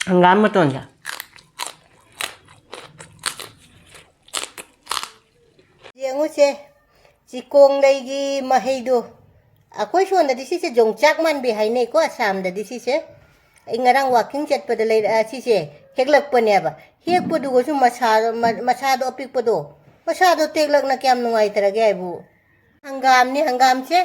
hangam matonda yenguse chikong leigi maheidu akoi shonda disi se jongchak man bi haine ko asam da disi se ingarang walking chat pada lei si se heklak panya ba hek podu go su masa do pik podo masa do teklak na kyam nungai tarage aibu hangam se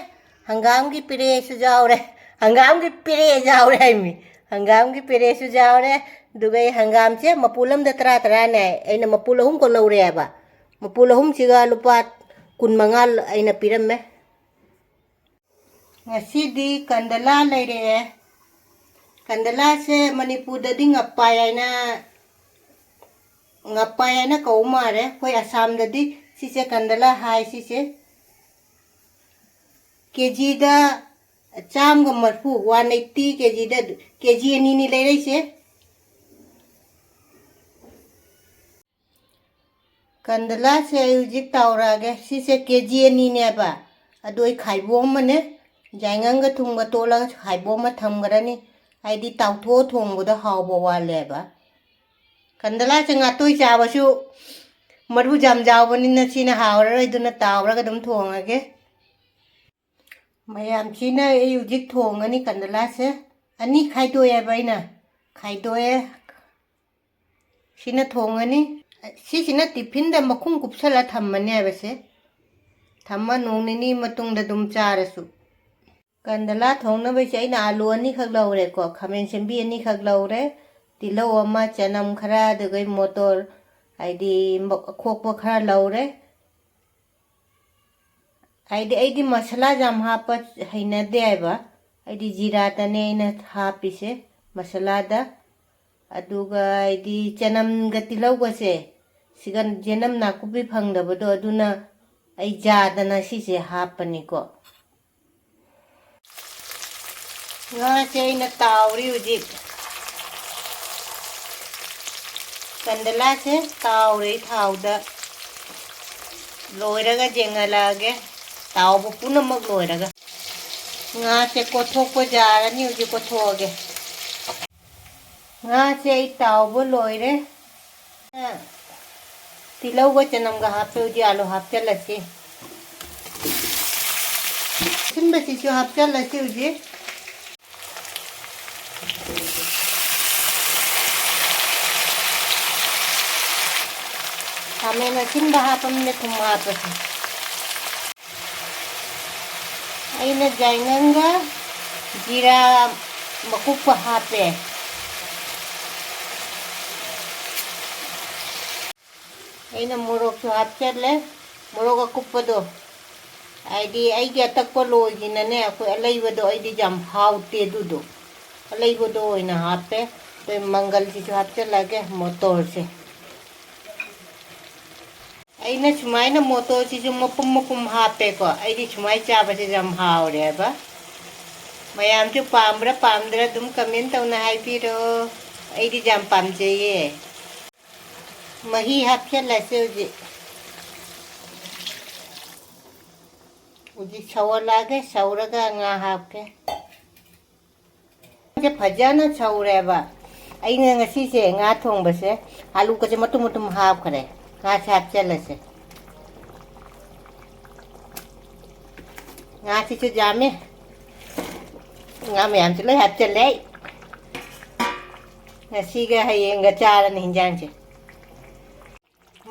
hangam ki pire su jaure hangam ki pire jaure mi hangam ki pire su jaure dugai hangam se mapulam da tara ne aina mapulahum ko laure ba mapulahum siga lupa kun mangal aina piramme ngasidi kandala leire kandala se manipur da di ngapai aina kau mare koi asam da di sise kandala hai sise kg da cham ga marfu 180 kg da kg ni leire se kandala se ujik taura ge sise kg ni ne ba adoi khaibom mane jangang ga thunga tola khaibom ma thamgarani aidi tawtho thongboda hawbo wale ba kandala se ngatoi chabasu maru jam jawbani na sina hawra iduna tawra ga dum thongage mayam china ujik thongani kandala se ani khaidoye baina khaidoye sina thongani sina tiffin da makhung kupsala thammane base thamma nongnini matung da dum charasu kandala thongna bai se ina alu ani khak laure ko khamen sembi ani khak laure tilo ama chanam khara de gai motor aidi khokpa khara laure aidi masala jam hapa haina de aiba aidi jira tane ina hapise masala da aduga aidi chanam ga tilo ga se sigan jenam nakupi phangdabado aduna ai jadana sise hapani ko nga se ina tawri ujik kandala se tawri thawda loiraga jengalage tawbu punamak loiraga nga se kothokpa jarani ujik kothoge nga se tawbu loire tilau ga chanam ga hape uji alu hapcha lasi simba sisu hapcha lasi uji kame na simba hapam ne thumma hapasi aina jainganga jira makuppa hape aina morok su hapchale morok akuppado aidi aigi atakpa loigina ne akoi alaibado aidi jam haute dudo alaibado oina hape to mangal si su hapchalage motor se aina sumaina motor si su mapum hape ko aidi sumai chaba se jam haure ba mayam chu pamdra dum comment tauna haipiro aidi jam pamjeye mahi hapcha lase uji sawalage sauraga nga hapke je phajana saureba aina ngasi se nga thongba se alu ka je matum hap khare nga hapcha lase nga si chu jame nga me am chule hapcha le ngasi ga hayeng ga charan hinjang che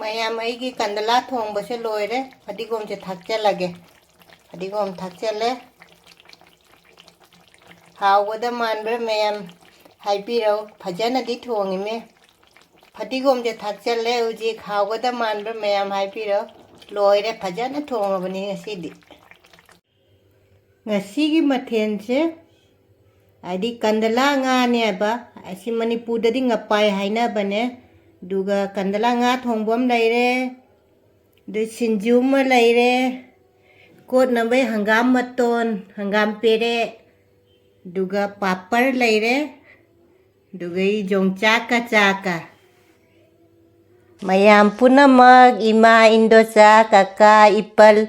mayam aigi kandala thongba se loire fadigom se thakcha lage fadigom thakchale hawada manbra mayam haipiro phajana di thongi me fadigom se thakchale uji hawada manbra mayam haipiro loire phajana thongabani ngasidi ngasigi mathen se adi kandala nga ne ba asi manipur da di ngapai haina bane duga kandala nga thongbom leire de sinjum leire kot nabai hangam maton hangam pere duga papar leire duga jongchaka chaka mayam punamak ima indosa kaka ipal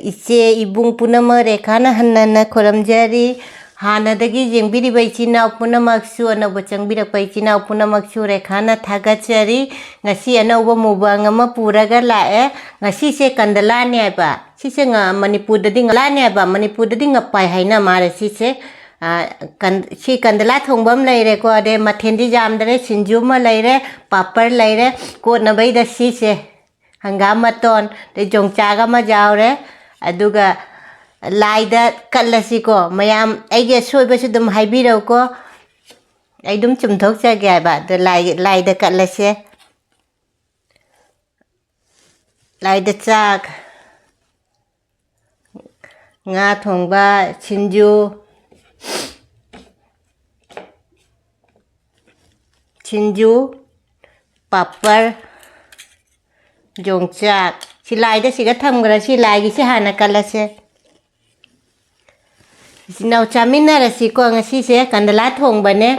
ice ibung punamak rekhana hannana khoramjari ꯍꯥꯟꯅꯗꯒꯤ ꯌꯦꯡꯕꯤꯔꯤꯕ ꯏꯆꯤꯟꯅꯥꯎ ꯄꯨꯝꯅꯃꯛꯁꯨ ꯑꯅꯧꯕ ꯆꯪꯕꯤꯔꯛꯄ ꯏꯆꯤꯟꯅꯥꯎ ꯄꯨꯝꯅꯃꯛꯁꯨ ꯔꯦꯈꯥꯅ ꯊꯥꯒꯠꯆꯔꯤ ꯉꯁꯤ ꯑꯅꯧꯕ mukbang ꯑꯃ ꯄꯨꯔꯒ ꯂꯥꯛꯑꯦ ꯉꯁꯤꯁꯦ ꯀꯟꯗꯂꯥꯅꯤ ꯍꯥꯏꯕ ꯁꯤꯁꯦ ꯃꯅꯤꯄꯨꯔꯗꯗꯤ ꯉꯂꯥꯅꯤ ꯍꯥꯏꯕ ꯃꯅꯤꯄꯨꯔꯗꯗꯤ ꯉꯄꯥꯏ ꯍꯥꯏꯅ ꯃꯥꯔꯦ ꯁꯤꯁꯦ ꯁꯤ ꯀꯟꯗꯂꯥ ꯊꯣꯡꯕ ꯑꯃ ꯂꯩꯔꯦꯀꯣ ꯑꯗꯩ ꯃꯊꯦꯜꯗꯤ ꯌꯥꯝꯗ꯭ꯔꯦ ꯁꯤꯡꯖꯨ ꯑꯃ ꯂꯩꯔꯦ ꯄꯥꯄꯔ ꯂꯩꯔꯦ ꯀꯣꯠꯅꯕꯩꯗ ꯁꯤꯁꯦ ꯍꯪꯒꯥꯝ ꯃꯇꯣꯟ ꯑꯗꯩ ꯌꯣꯡꯆꯥꯛ ꯑꯃ ꯌꯥꯎꯔꯦ ꯑꯗꯨꯒ ꯂꯥꯏꯗ ꯀꯠꯂꯁꯤꯀꯣ ꯃꯌꯥꯝ ꯑꯩꯒꯤ ꯑꯁꯣꯏꯕꯁꯨ ꯑꯗꯨꯝ ꯍꯥꯏꯕꯤꯔꯛꯎꯀꯣ ꯑꯩ ꯑꯗꯨꯝ ꯆꯨꯝꯊꯣꯛꯆꯒꯦ ꯍꯥꯏꯕ ꯑꯗꯣ ꯂꯥꯏꯗ ꯀꯠꯂꯁꯦ ꯂꯥꯏꯗ ꯆꯥꯛ ꯉꯥ ꯊꯣꯡꯕ ꯁꯤꯡꯖꯨ ꯄꯥꯄꯔ ꯌꯣꯡꯆꯥꯛ ꯁꯤ ꯂꯥꯏꯗ ꯁꯤꯒ ꯊꯝꯈ꯭ꯔ ꯁꯤ ꯂꯥꯏꯒꯤꯁꯤ ꯍꯥꯟꯅ ꯀꯠꯂꯁꯦ ꯏꯆꯤꯟꯅꯥꯎ ꯆꯥꯃꯤꯟꯅꯔꯁꯤꯀꯣ ꯉꯁꯤꯁꯦ ꯀꯟꯗꯂꯥ ꯊꯣꯡꯕꯅꯦ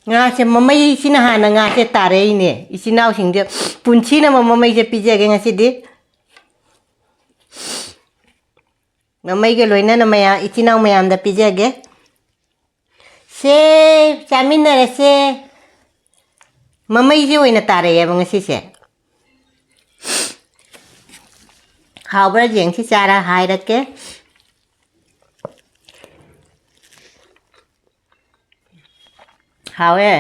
ꯉꯥꯁꯦ ꯃꯃꯩꯁꯤꯅ ꯍꯥꯟꯅ ꯉꯥꯁꯦ ꯇꯥꯔꯛꯏꯅꯦ ꯏꯆꯤꯟꯅꯥꯎꯁꯤꯡꯁꯦ ꯄꯨꯟꯁꯤꯅ ꯃꯃꯩꯁꯦ ꯄꯤꯖꯒꯦ ꯉꯁꯤꯗꯤ ꯃꯃꯩꯒ ꯂꯣꯏꯅꯅ ꯃꯌꯥꯝ ꯏꯆꯤꯟꯅꯥꯎ ꯃꯌꯥꯝꯗ ꯄꯤꯖꯒꯦ ꯁꯦ ꯆꯥꯃꯤꯟꯅꯔꯁꯦ ꯃꯃꯩꯁꯦ ꯑꯣꯏꯅ ꯇꯥꯔꯛꯑꯦꯕ ꯉꯁꯤꯁꯦ ꯍꯥꯎꯕ꯭ꯔꯥ ꯌꯦꯡꯁꯤ ꯆꯥꯔ ꯍꯥꯏꯔꯛꯀꯦ ꯍꯥꯎꯋꯦ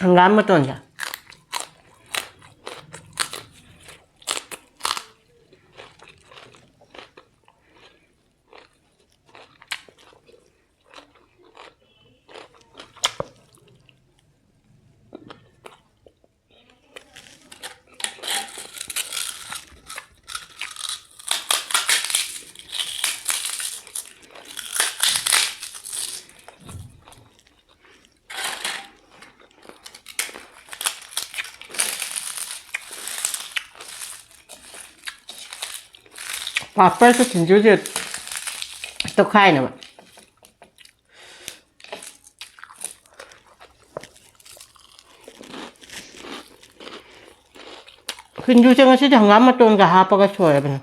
hanggang mo to siya. Paper ito sinjujit. Ito kain naman. Sinjujit nga siya hanggang matun kahapag at soya ba na.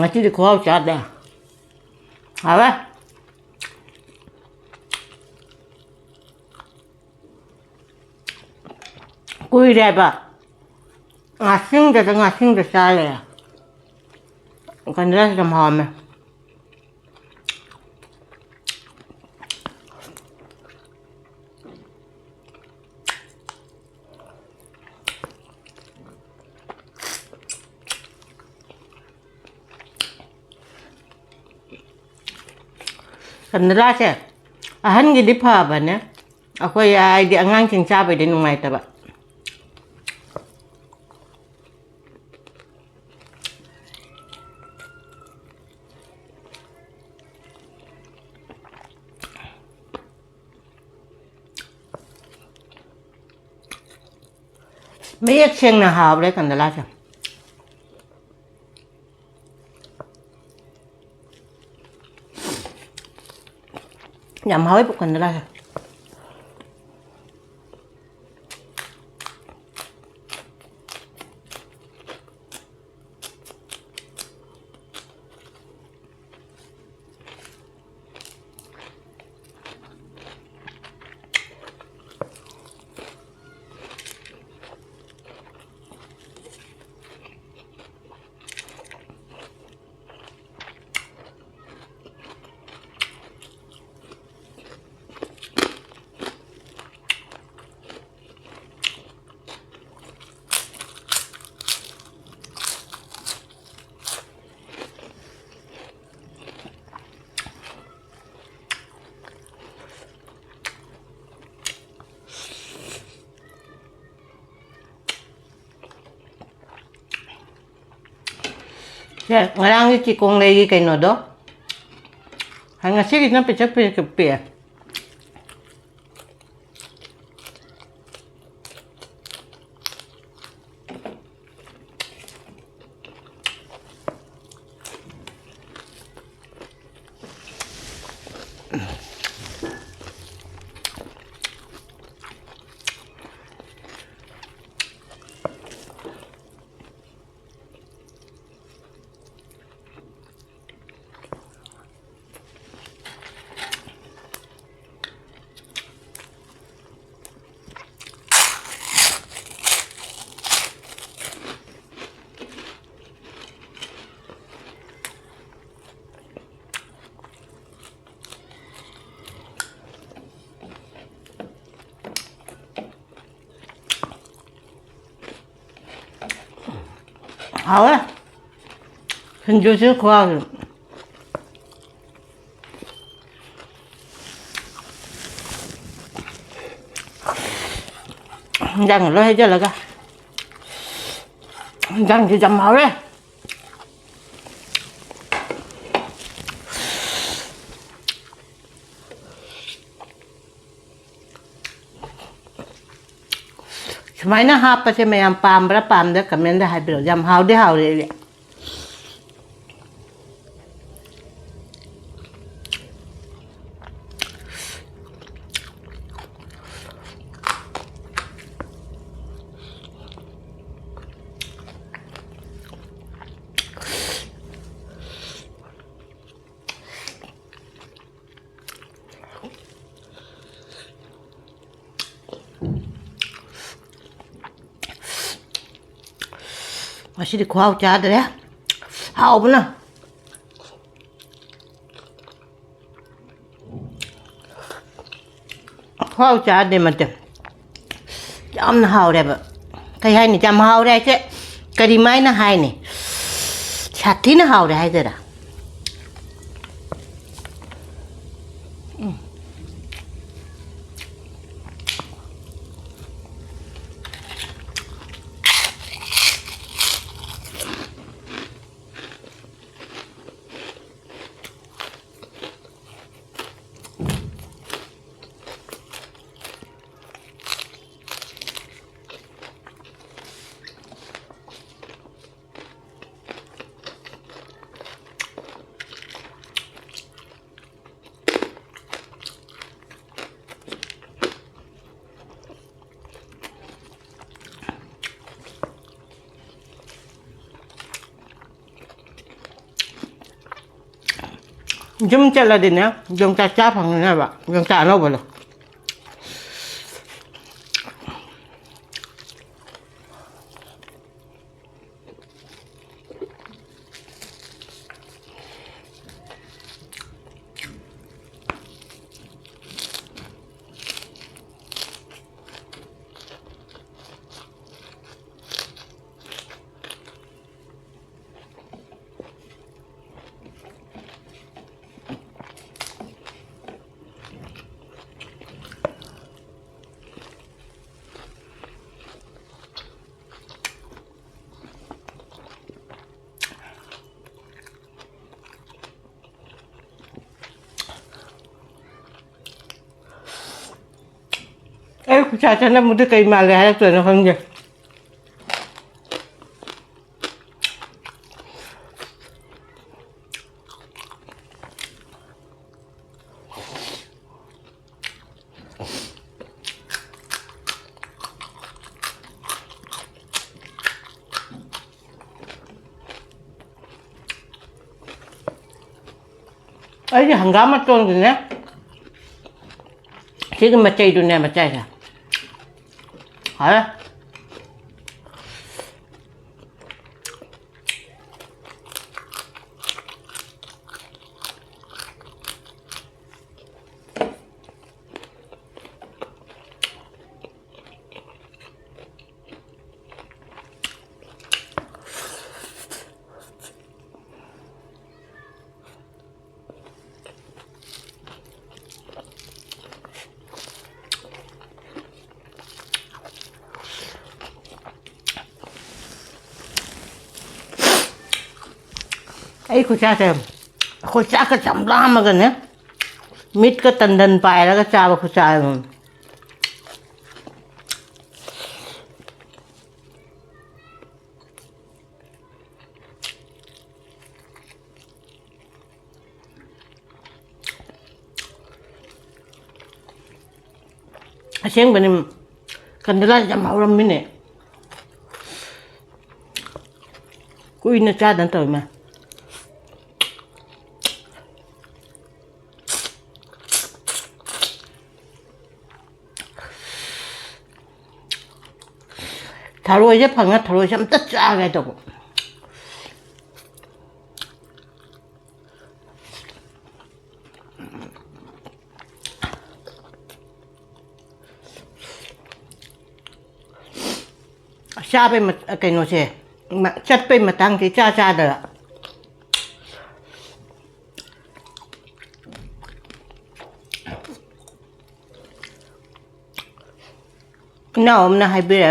Nanti di kuah cat dah. Apa? Kui deh pak. Ngasing dah salah ya. Kan jelas sama hame. Kanila siya. Ahan gidi pa ba niya? Ako ay di angang sing sabi din nung may taba. Mấy sen là hào đấy cần là sao nhầm hỏi một cần là sao ngarang ci kong lagi kay no do hanga sige na picha picha好了，很就是夸了。răng nó hay chưa là cả răng thì chấm máu đấy máy nó hấpไปใช่ไหมปามแล้วปามเด็กกับมันได้ให้เปรี้ยวยำเฮาได้เฮาเลยmasih di kuau cah ya hao bener kuau cah deh macam jam hao deh cái hai này jam hao deh chứ cái đi máy nó hai này chặt tí nó hao deh hai giờ đã Jom cak lah dia ni, jom cacap hang ni apa, jom cak no boleh. Eh, kucacana muda kay malaya tu na kanya. ꯑꯩꯗꯤ ꯍꯪꯒꯥꯝ ꯃꯇꯣꯟꯗꯨꯅꯦ ꯁꯤꯒꯤ ꯃꯆꯩꯗꯨꯅꯦ ꯃꯆꯩꯁꯦ ꯍꯥꯎꯋꯦ ꯑꯩ ꯈꯨꯆꯥꯁꯦ ꯑꯩꯈꯣꯏ ꯆꯥꯛꯀ ꯆꯝ ꯂꯥꯝꯃꯒꯅꯦ ꯃꯤꯠꯀ ꯇꯟꯗꯟ ꯄꯥꯏꯔꯒ ꯆꯥꯕ ꯈꯨꯆꯥ ꯑꯁꯦꯡꯕꯅꯤ ꯀꯟꯗꯂꯥꯁꯦ ꯌꯥꯝ ꯍꯥꯎꯔꯝꯃꯤꯅꯦ ꯀꯨꯏꯅ ꯆꯥꯗꯅ ꯇꯧꯔꯤꯃꯦ ꯊꯔꯣꯏꯁꯦ ꯐꯪꯉ ꯊꯔꯣꯏꯁꯦ ꯑꯝꯇ ꯆꯥꯒꯦ ꯇꯧꯕ ꯆꯥꯕꯩ ꯀꯩꯅꯣꯁꯦ ꯆꯠꯄꯩ ꯃꯇꯥꯡꯁꯦ ꯏꯆꯥ ꯆꯥꯗꯅ ꯏꯅꯥꯎ ꯑꯃꯅ ꯍꯥꯏꯕꯤꯔꯦ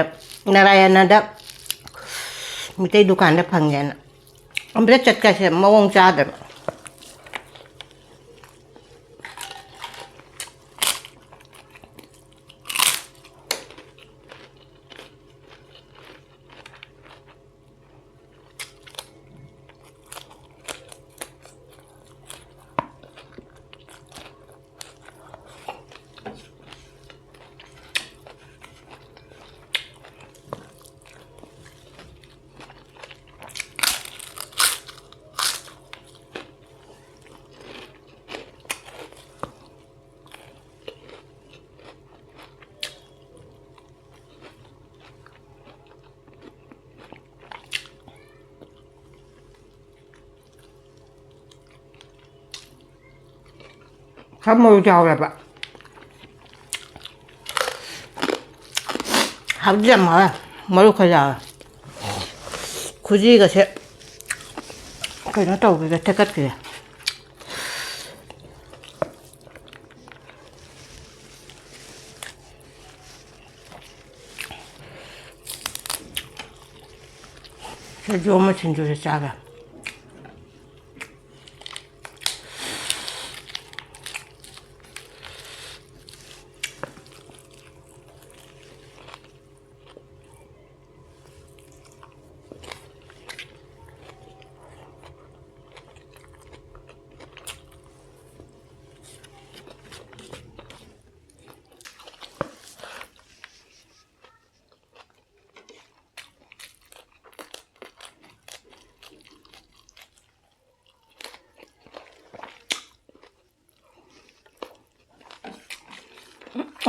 ꯅꯥꯔꯥꯌꯅꯗ ꯃꯤꯇꯩ ꯗꯨꯀꯥꯟꯗ ꯐꯪꯉꯦꯅ ꯑꯝꯇ ꯆꯠꯀꯁꯦ ꯃꯑꯣꯡ ꯆꯥꯗꯕ ꯃꯔꯨ ꯆꯥꯎꯔꯦꯕ ꯍꯥꯎꯗꯤ ꯌꯥꯝ ꯍꯥꯎꯋꯦ ꯃꯔꯨ ꯈꯔ ꯌꯥꯎꯋꯦ ꯈꯨꯖꯤꯒꯁꯦ ꯀꯩꯅꯣ ꯇꯧꯈꯤꯒꯦ ꯊꯦꯛꯀꯠꯈꯤꯒꯦ ꯁꯦꯖꯣ ꯑꯃ ꯁꯤꯡꯖꯨꯁꯦ ꯆꯥꯒꯦ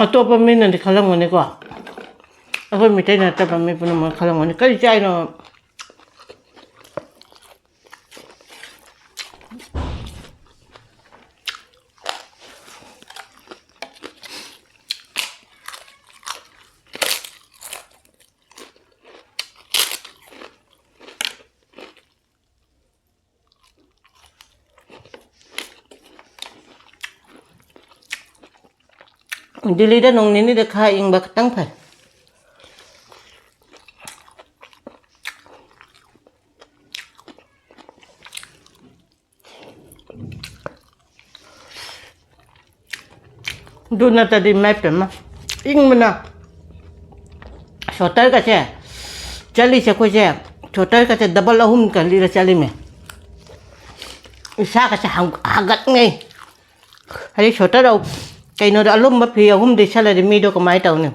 ꯑꯇꯣꯞꯄ ꯃꯤꯅꯗꯤ ꯈꯜꯂꯝꯒꯅꯤꯀꯣ ꯑꯩꯈꯣꯏ ꯃꯤꯇꯩ ꯅꯠꯇꯕ ꯃꯤ ꯄꯨꯝꯅꯃꯛ ꯈꯜꯂꯝꯒꯅꯤ ꯀꯔꯤ ꯆꯥꯏꯅꯣ ꯗꯤꯜꯂꯤꯗ ꯅꯣꯡ ꯅꯤꯅꯤꯗ ꯈꯔ ꯏꯪꯕ ꯈꯤꯇꯪ ꯐꯩ ꯑꯗꯨ ꯅꯠꯇ꯭ꯔꯗꯤ ꯃꯥꯏꯄꯦꯝꯃ ꯏꯪꯕꯅ ꯁꯣꯇꯔꯒꯁꯦ ꯆꯠꯂꯤꯁꯦ ꯑꯩꯈꯣꯏꯁꯦ ꯁꯣꯇꯔꯒꯁꯦ ꯗꯕꯜ ꯑꯍꯨꯝ ꯂꯤꯔ ꯆꯠꯂꯤꯃꯦ ꯏꯁꯥꯒꯁꯦ ꯍꯥꯒꯠꯉꯩ ꯍꯥꯏꯗꯤ ꯁꯣꯇꯔ ꯀꯩꯅꯣꯗ ꯑꯂꯨꯝꯕ ꯐꯤ ꯑꯍꯨꯝꯗꯤ ꯁꯠꯂꯗꯤ ꯃꯤꯗꯣ ꯀꯃꯥꯏꯅ ꯇꯧꯅꯤ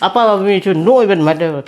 ꯑꯄꯥꯕ ꯃꯤꯁꯨ ꯅꯣꯏꯕ ꯑꯗꯨꯃꯥꯏꯅ ꯇꯧꯋꯦ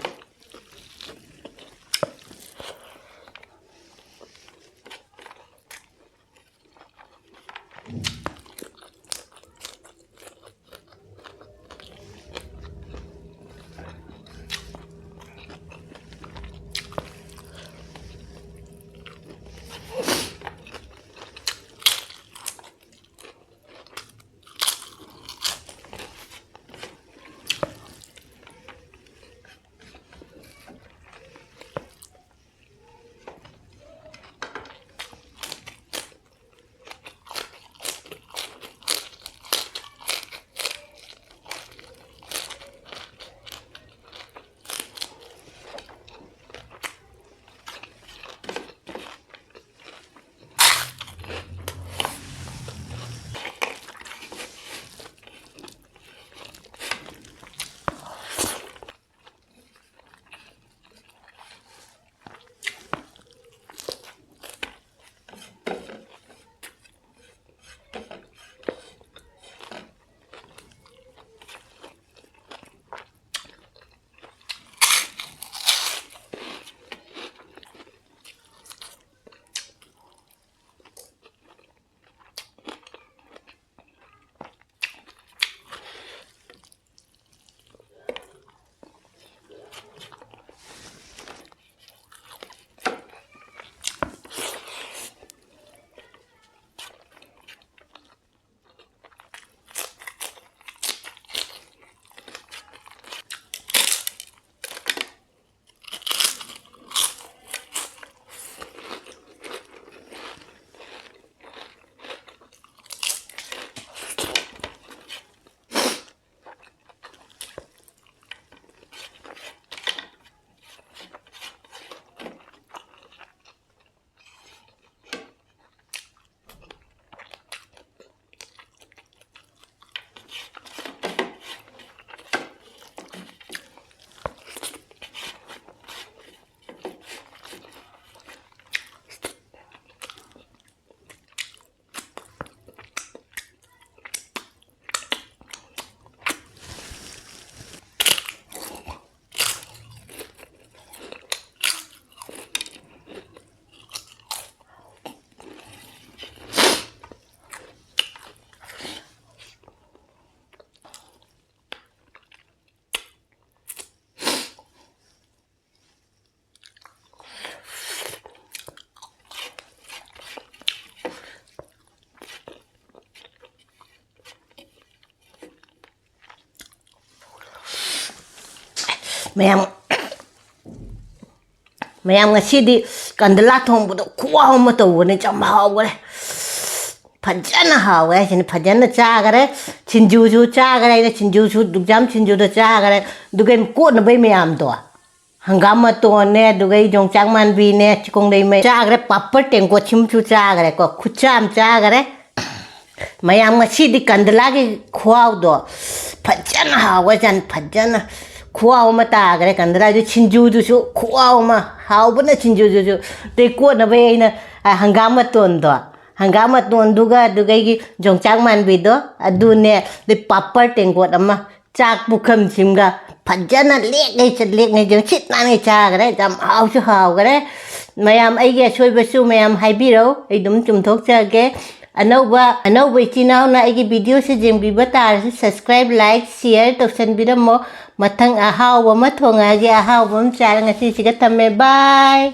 mayam ngasidi kandala thongbudo khuwa ma tawne cham hawre phajana hawe sin phajana chagare chinju ju chagare ne chinju ju dugjam chinju do chagare dugen ko na bai mayam do hangam to ne dugai jong changman bi ne chikong dei me chagare papar tengko chimchu chagare ko khucham chagare mayam ngasidi kandala gi khuwa do phajana hawe jan phajana khuwa ma ta gare kandra ju chinju ju khuwa ma haubna chinju ju te ko na bai na hangam ton do hangama ton duga dugai jong changman bido adune de papar tenggot ama chak bukham simga phajana lek ngai jong chit na ngai cha gare jam hau chu hau gare mayam ai ge soi basu mayam hai biro ai dum chum thok cha ge anau chinau na ai ge video se jeng bi bata subscribe like share to san bidamo mathang ahau wa ma thonga ge ahau bam cha ngasi siga tame bye